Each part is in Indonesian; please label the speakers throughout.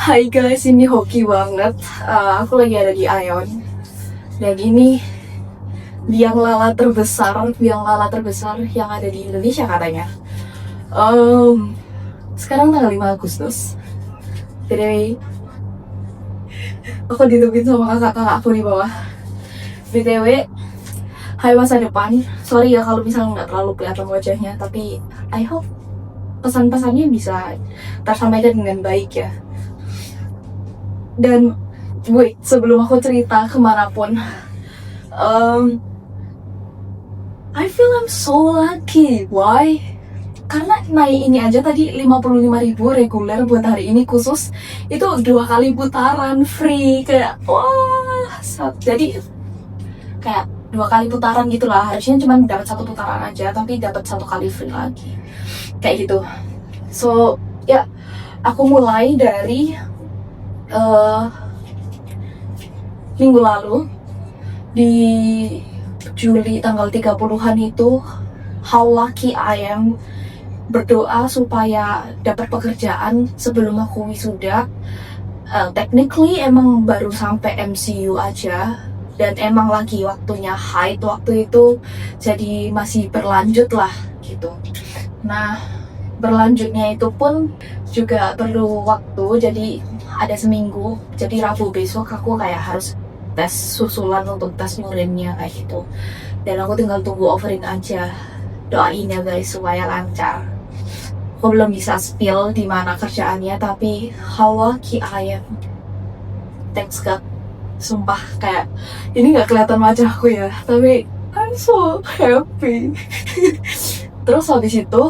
Speaker 1: Hai guys, ini hoki banget. Aku lagi ada di Ion. Dan ini biang lala terbesar yang ada di Indonesia katanya. Sekarang tanggal 5 Agustus. BTW, aku ditungguin sama kakak-kakak aku di bawah. BTW, hai masa depan. Sorry ya kalau misalnya nggak terlalu kelihatan wajahnya, tapi I hope pesan-pesannya bisa tersampaikan dengan baik ya. Dan wait, sebelum aku cerita kemanapun, I feel I'm so lucky. Why? Karena naik ini aja tadi 55.000 reguler buat hari ini khusus. Itu 2 kali putaran free. Kayak wah, jadi kayak 2 kali putaran gitulah. Harusnya cuma dapat 1 putaran aja, tapi dapat 1 kali free lagi. Kayak gitu. So, ya, aku mulai dari minggu lalu di Juli tanggal 30-an itu, how lucky I am, berdoa supaya dapat pekerjaan sebelum aku wisuda. Technically emang baru sampai MCU aja, dan emang lagi waktunya haid waktu itu, jadi masih berlanjut lah gitu. Nah, berlanjutnya itu pun juga perlu waktu, jadi ada seminggu. Jadi Rabu besok aku kayak harus tes susulan untuk tes murinnya kayak gitu. Dan aku tinggal tunggu offering aja. Doain ya guys supaya lancar. Aku belum bisa spill di mana kerjaannya, tapi how lucky I am. Thanks God. Sumpah kayak ini nggak kelihatan wajahku ya, tapi I'm so happy. Terus habis itu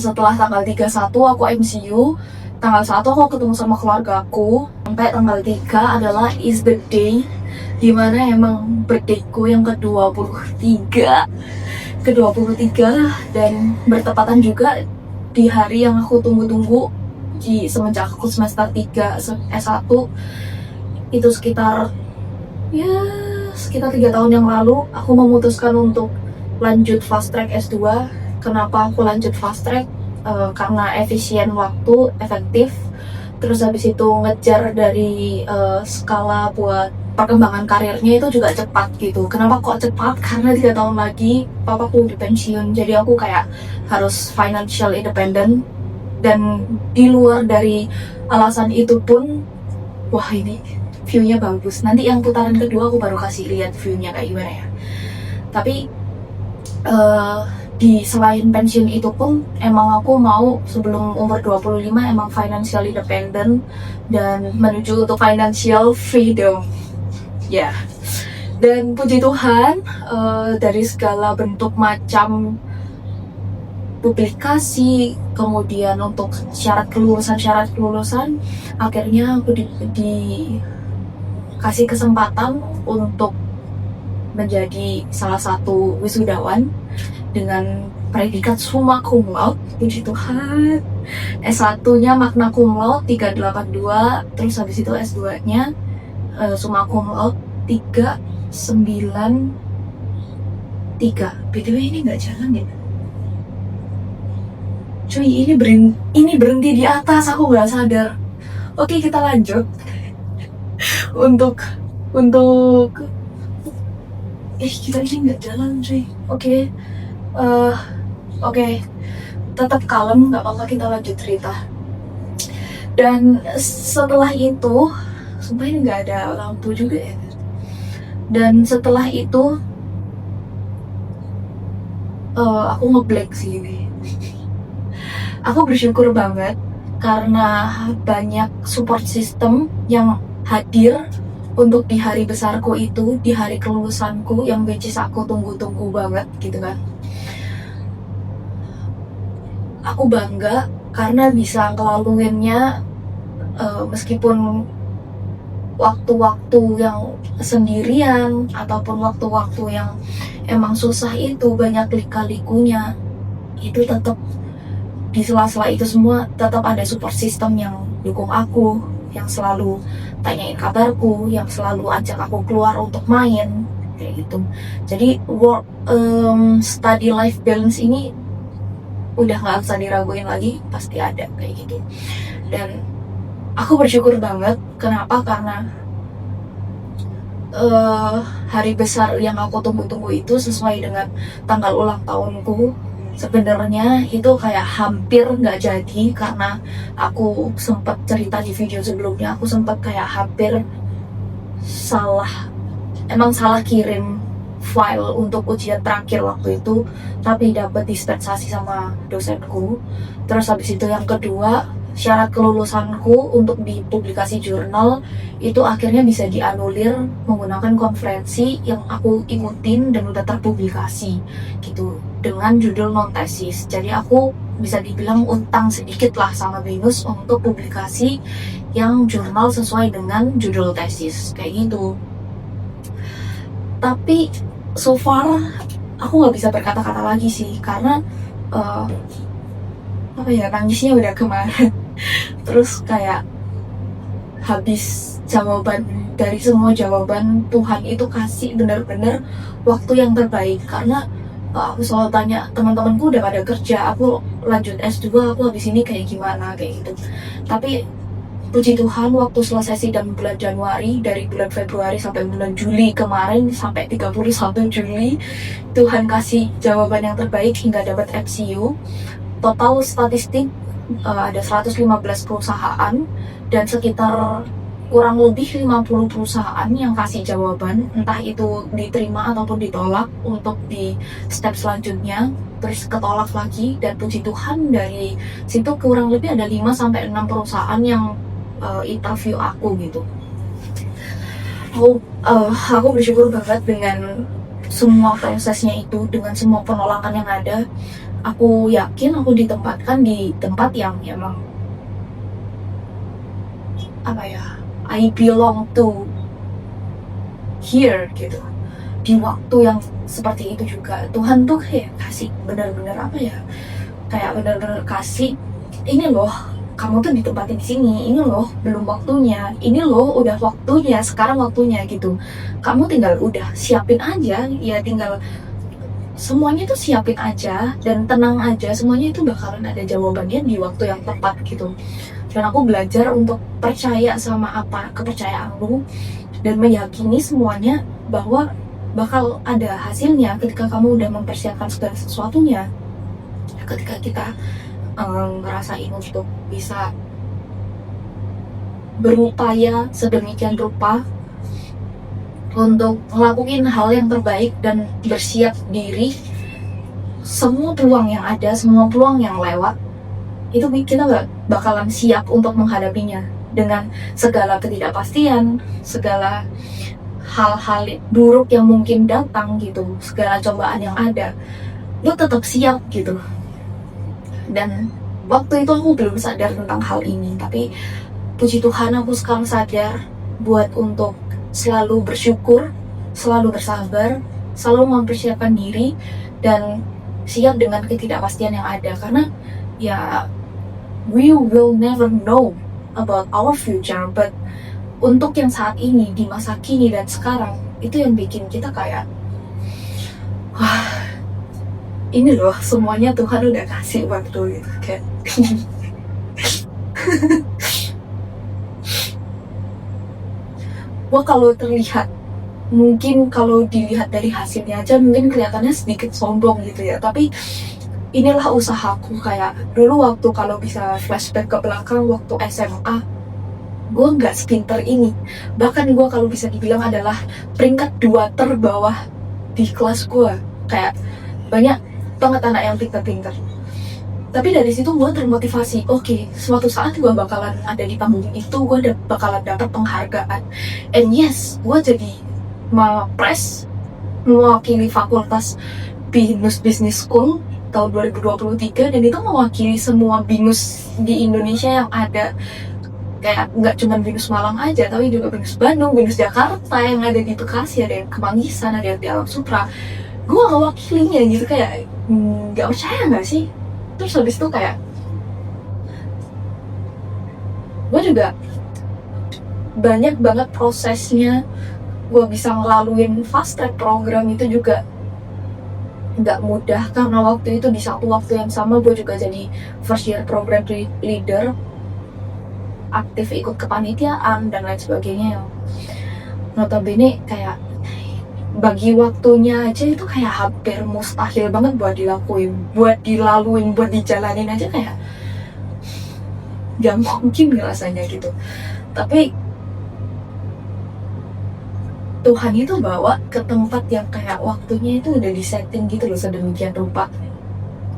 Speaker 1: setelah tanggal 31 aku MCU, tanggal 1 aku ketemu sama keluarga aku, sampai tanggal 3 adalah is the day dimana emang birthdayku yang ke-23 dan bertepatan juga di hari yang aku tunggu-tunggu di semenjak aku semester 3 S1. Itu sekitar 3 tahun yang lalu aku memutuskan untuk lanjut fast track S2. Kenapa aku lanjut fast track? Karena efisien waktu, efektif. Terus habis itu ngejar dari skala buat perkembangan karirnya itu juga cepat gitu. Kenapa kok cepat? Karena 3 tahun lagi papaku di pensiun, jadi aku kayak harus financial independent. Dan di luar dari alasan itu pun, wah ini view-nya bagus. Nanti yang putaran kedua aku baru kasih lihat view-nya kayak gimana ya. Tapi di selain pensiun itu pun emang aku mau sebelum umur 25 emang financial independent dan menuju untuk financial freedom ya. Dan puji Tuhan, dari segala bentuk macam publikasi, kemudian untuk syarat kelulusan, akhirnya aku dikasih kesempatan untuk menjadi salah satu wisudawan dengan predikat summa cum laude, puji Tuhan. S1-nya magna cum laude 382, terus habis itu S2-nya summa cum laude 393. BTW ini nggak jalan ya? Cuy, ini berhenti di atas, aku nggak sadar. Oke, kita lanjut. untuk kita ini nggak jalan cuy. Oke, tetap kalem, nggak apa-apa, kita lanjut cerita. Dan setelah itu, sumpah ini nggak ada lampu juga ya. Dan setelah itu, aku ngeblank sih ini. Aku bersyukur banget karena banyak support system yang hadir untuk di hari besarku itu, di hari kelulusanku yang which is aku tunggu-tunggu banget gitu kan. Aku bangga karena bisa ngelaluinnya, meskipun waktu-waktu yang sendirian ataupun waktu-waktu yang emang susah itu banyak lika-likunya, itu tetap di sela-sela itu semua tetap ada support system yang dukung aku, yang selalu tanyain kabarku, yang selalu ajak aku keluar untuk main kayak gitu. Jadi work study life balance ini udah nggak usah diraguin lagi, pasti ada kayak gitu. Dan Aku bersyukur banget. Kenapa? Karena hari besar yang aku tunggu-tunggu itu sesuai dengan tanggal ulang tahunku. Sebenarnya itu kayak hampir nggak jadi karena aku sempat cerita di video sebelumnya, aku sempat kayak hampir salah, emang salah kirim file untuk ujian terakhir waktu itu, tapi dapat dispensasi sama dosenku. Terus habis itu yang kedua, syarat kelulusanku untuk di publikasi jurnal itu akhirnya bisa dianulir menggunakan konferensi yang aku ikutin dan udah terpublikasi gitu dengan judul non tesis. Jadi aku bisa dibilang utang sedikit lah sama BINUS untuk publikasi yang jurnal sesuai dengan judul tesis kayak gitu. Tapi so far aku nggak bisa berkata-kata lagi sih karena apa ya, nangisnya udah kemarin. Terus kayak habis jawaban dari semua jawaban, Tuhan itu kasih bener-bener waktu yang terbaik. Karena aku selalu tanya teman-temanku udah pada kerja, aku lanjut S2, aku habis ini kayak gimana kayak gitu. Tapi puji Tuhan waktu selesai sidang bulan Januari, dari bulan Februari sampai bulan Juli kemarin, sampai 31 Juli, Tuhan kasih jawaban yang terbaik hingga dapat FCU. Total statistik ada 115 perusahaan dan sekitar kurang lebih 50 perusahaan yang kasih jawaban, entah itu diterima ataupun ditolak untuk di step selanjutnya, terus ketolak lagi. Dan puji Tuhan dari situ kurang lebih ada 5-6 perusahaan yang interview aku gitu. Aku bersyukur banget dengan semua prosesnya itu, dengan semua penolakan yang ada. Aku yakin aku ditempatkan di tempat yang emang apa ya, I belong to here gitu. Di waktu yang seperti itu juga Tuhan tuh kayak kasih benar-benar apa ya, kayak benar-benar kasih, ini loh kamu tuh ditempatin di sini, ini loh belum waktunya, ini loh udah waktunya, sekarang waktunya gitu. Kamu tinggal udah siapin aja, ya tinggal semuanya tuh siapin aja dan tenang aja, semuanya itu bakalan ada jawabannya di waktu yang tepat gitu. Dan aku belajar untuk percaya sama apa kepercayaanmu dan meyakini semuanya bahwa bakal ada hasilnya ketika kamu udah mempersiapkan segala sesuatunya. Ketika kita ngerasain untuk bisa berupaya sedemikian rupa untuk ngelakuin hal yang terbaik dan bersiap diri, semua peluang yang ada, semua peluang yang lewat, itu kita gak bakalan siap untuk menghadapinya dengan segala ketidakpastian, segala hal-hal buruk yang mungkin datang gitu, segala cobaan yang ada, lo tetap siap gitu. Dan waktu itu aku belum sadar tentang hal ini, tapi puji Tuhan aku sekarang sadar buat untuk selalu bersyukur, selalu bersabar, selalu mempersiapkan diri dan siap dengan ketidakpastian yang ada. Karena ya we will never know about our future, but untuk yang saat ini, di masa kini dan sekarang, itu yang bikin kita kayak wah, ini loh semuanya Tuhan udah kasih waktu gitu kayak wah, kalau terlihat, mungkin kalau dilihat dari hasilnya aja mungkin kelihatannya sedikit sombong gitu ya, tapi inilah usahaku. Kayak dulu waktu, kalau bisa flashback ke belakang, waktu SMA gue nggak sepinter ini, bahkan gue kalau bisa dibilang adalah peringkat 2 terbawah di kelas gue. Kayak banyak banget anak yang pinter-pinter, tapi dari situ gue termotivasi, oke, suatu saat gue bakalan ada di panggung itu, gue bakalan dapat penghargaan. And yes, gue jadi Mapres mewakili fakultas BINUS Business School tahun 2023, dan itu mewakili semua BINUS di Indonesia yang ada. Kayak nggak cuma BINUS Malang aja, tapi juga BINUS Bandung, BINUS Jakarta yang ada di Bekasi, ada yang Kemanggisan, ada yang di Alam Sutra. Gue ngewakilinya gitu, kayak nggak percaya nggak sih? Terus habis itu kayak gue juga banyak banget prosesnya. Gue bisa ngelaluin fast track program itu juga nggak mudah, karena waktu itu di satu waktu yang sama gue juga jadi first year program leader. aktif ikut kepanitiaan dan lain sebagainya, yang notabene kayak bagi waktunya aja itu kayak hampir mustahil banget buat dilaluin, buat dijalanin aja kayak gak mungkin rasanya gitu. Tapi Tuhan itu bawa ke tempat yang kayak waktunya itu udah disetting gitu loh sedemikian rupa.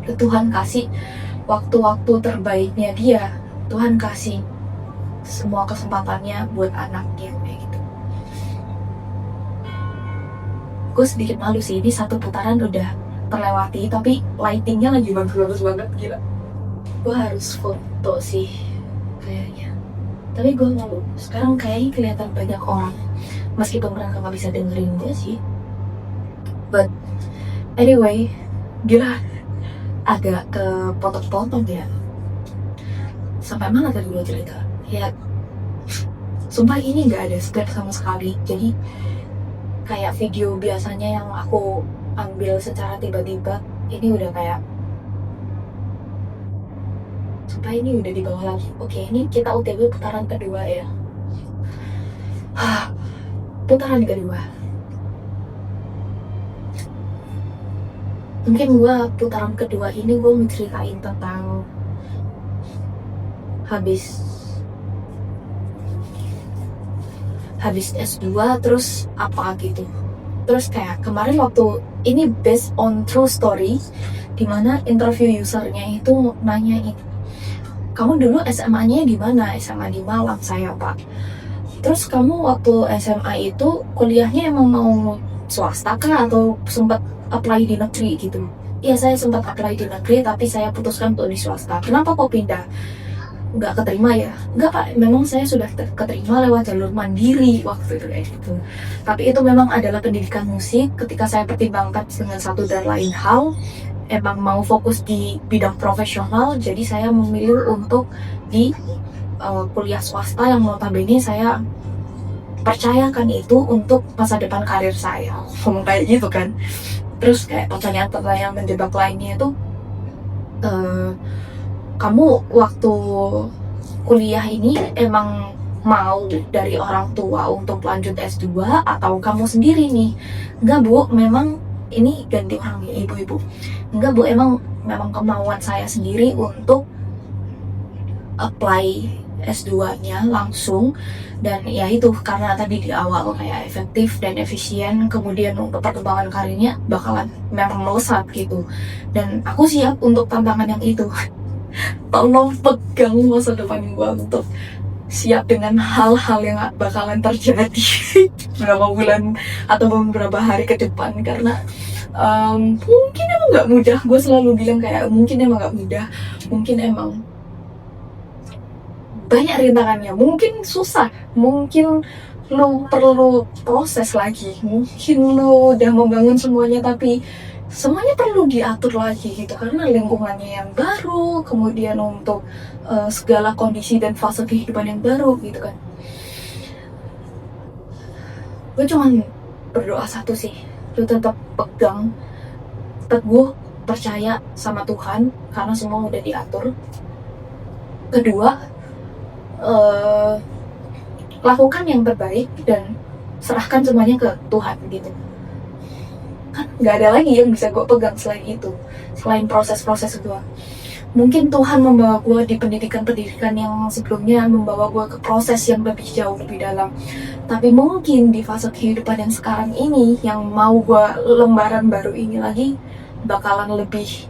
Speaker 1: Tuhan kasih waktu-waktu terbaiknya dia, Tuhan kasih semua kesempatannya buat anaknya kayak gitu. Gue sedikit malu sih, ini satu putaran udah terlewati tapi lightingnya lagi bagus banget, gila. Gue harus foto sih kayaknya, tapi gue malu. Sekarang kayaknya kelihatan banyak orang, meskipun mereka gak bisa dengerin gue sih. But anyway, gila, agak kepotong-potong ya. Sampai mana tadi gue cerita? Ya, sumpah ini gak ada script sama sekali. Jadi kayak video biasanya yang aku ambil secara tiba-tiba, ini udah kayak, sumpah ini udah di bawah lagi. Oke, ini kita OTW putaran kedua ya. Putaran kedua. Mungkin gue putaran kedua ini gue menceritain tentang habis S2 terus apa gitu. Terus kayak kemarin waktu ini based on true story, dimana interview usernya itu nanyain, kamu dulu SMA-nya di mana? SMA di Malang saya pak. Terus kamu waktu SMA itu kuliahnya emang mau swasta kah atau sempat apply di negeri gitu? Iya saya sempat apply di negeri tapi saya putuskan untuk di swasta. Kenapa kok pindah? Nggak keterima ya? Nggak pak, memang saya sudah keterima lewat jalur mandiri waktu itu kayak gitu. Tapi itu memang adalah pendidikan musik. Ketika saya pertimbangkan dengan satu dan lain hal, emang mau fokus di bidang profesional, jadi saya memilih untuk di kuliah swasta yang notabene saya percayakan itu untuk masa depan karir saya. Ngomong kayak gitu kan. Terus kayak pertanyaan-pertanyaan menjebak lainnya itu, kamu waktu kuliah ini emang mau dari orang tua untuk lanjut S2 atau kamu sendiri nih? Enggak bu, memang ini ganti orang nih ibu-ibu. Enggak bu, memang kemauan saya sendiri untuk apply S2-nya langsung. Dan ya itu karena tadi di awal kayak efektif dan efisien, kemudian untuk perkembangan karirnya bakalan memang melesat gitu. Dan aku siap untuk tantangan yang itu. Tolong pegang masa depan gue untuk siap dengan hal-hal yang bakalan terjadi beberapa bulan atau beberapa hari ke depan, karena mungkin emang gak mudah. Gue selalu bilang kayak mungkin emang gak mudah, mungkin emang banyak rintangannya, mungkin susah, mungkin lo perlu proses lagi, mungkin lo udah membangun semuanya tapi semuanya perlu diatur lagi gitu karena lingkungannya yang baru, kemudian untuk segala kondisi dan fase kehidupan yang baru gitu kan. Gue cuman berdoa satu sih, lu tetap pegang, teguh, percaya sama Tuhan karena semua udah diatur. Kedua, lakukan yang terbaik dan serahkan semuanya ke Tuhan gitu. Kan nggak ada lagi yang bisa gue pegang selain itu, selain proses-proses gue. Mungkin Tuhan membawa gue di pendidikan yang sebelumnya, membawa gue ke proses yang lebih jauh, lebih dalam. Tapi mungkin di fase kehidupan yang sekarang ini, yang mau gue lembaran baru ini lagi, bakalan lebih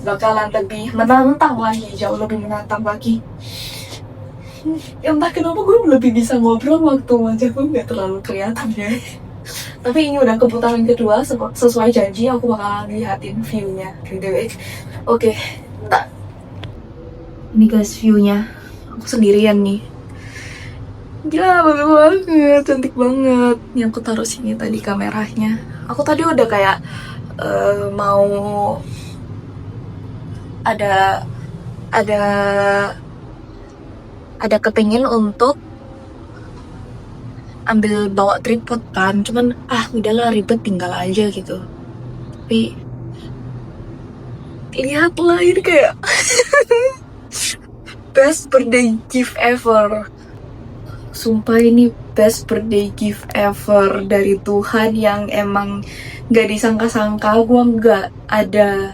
Speaker 1: bakalan lebih menantang lagi, jauh lebih menantang lagi. Entah kenapa gue lebih bisa ngobrol waktu wajah gue nggak terlalu kelihatan ya. Tapi ini udah keputaran kedua, sesuai janji aku bakalan lihatin view-nya gitu. Oke, bentar. Ini guys view-nya, aku sendirian nih. Gila, bagus banget, cantik banget. Yang aku taruh sini tadi kameranya. Aku tadi udah kayak mau ada kepingin untuk ambil bawa tripod kan, cuman udahlah ribet, tinggal aja gitu. Tapi lihatlah ini kayak best birthday gift ever. Sumpah ini best birthday gift ever dari Tuhan yang emang gak disangka-sangka. Gue gak ada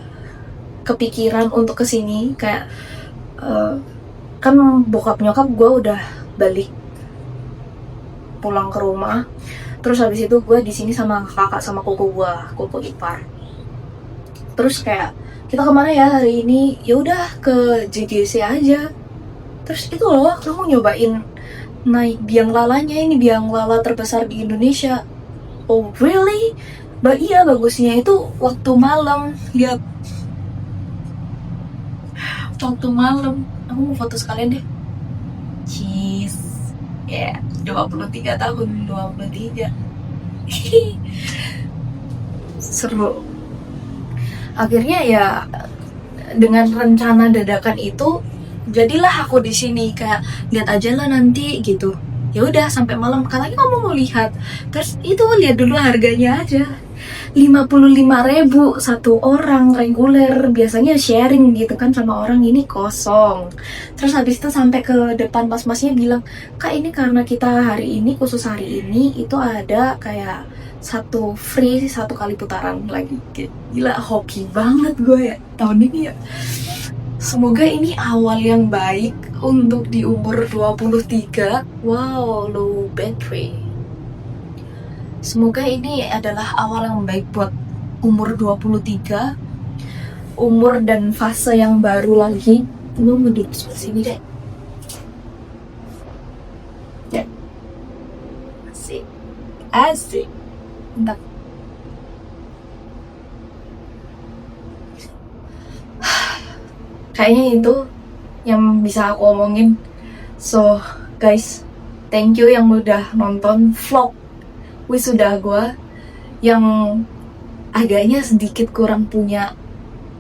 Speaker 1: kepikiran untuk kesini. Kayak kan bokap nyokap gue udah balik pulang ke rumah. Terus habis itu gue di sini sama kakak sama koko gue, koko ipar. Terus kayak kita kemana ya hari ini? Ya udah ke JGC aja. Terus itu loh, kamu nyobain naik biang lalanya, ini biang lala terbesar di Indonesia. Oh really? Iya, bagusnya itu waktu malam. Lihat waktu malam. Aku mau foto sekalian deh. Cheese. Ya, 23 tahun, 23. Seru. Akhirnya ya dengan rencana dadakan itu jadilah aku di sini, kayak lihat aja lah nanti gitu. Ya udah sampai malam, katanya kamu mau lihat. Terus itu lihat dulu harganya aja. 55.000 satu orang reguler, biasanya sharing gitu kan sama orang, ini kosong. Terus habis itu sampai ke depan mas-masnya bilang, "Kak, ini karena kita hari ini khusus hari ini itu ada kayak satu free satu kali putaran lagi." Gila, hoki banget gue ya tahun ini ya. Semoga ini awal yang baik untuk di umur 23. Wow, low battery. Semoga ini adalah awal yang baik buat umur 23. Umur dan fase yang baru lagi. Gue mau duduk sebelah sini deh. Ya. Asik. Asik. Bentar. Kayaknya itu yang bisa aku omongin. So guys, thank you yang udah nonton vlog wisuda gue yang agaknya sedikit kurang punya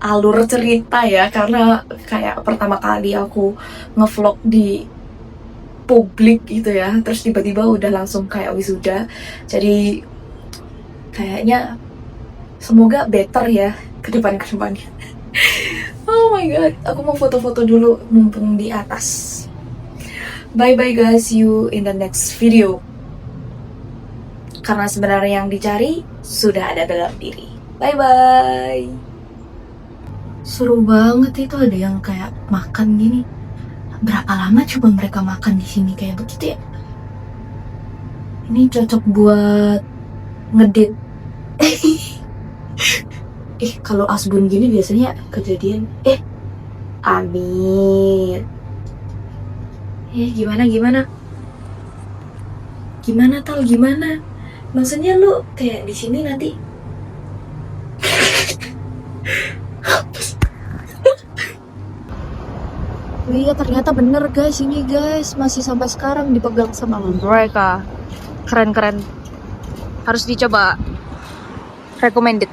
Speaker 1: alur cerita ya, karena kayak pertama kali aku ngevlog di publik gitu ya, terus tiba-tiba udah langsung kayak wisuda. Jadi kayaknya semoga better ya ke depannya. Oh my god, aku mau foto-foto dulu mumpung di atas. Bye bye guys, see you in the next video. Karena sebenarnya yang dicari sudah ada dalam diri. Bye bye. Seru banget itu, ada yang kayak makan gini. Berapa lama coba mereka makan di sini kayak begitu ya? Ini cocok buat ngedit. Kalau asbun gini biasanya kejadian. Amin. Gimana? Gimana Tal? Gimana? Maksudnya lu kayak di sini nanti? Iya, ternyata bener guys, ini guys masih sampai sekarang dipegang sama mereka. Keren. Harus dicoba. Recommended.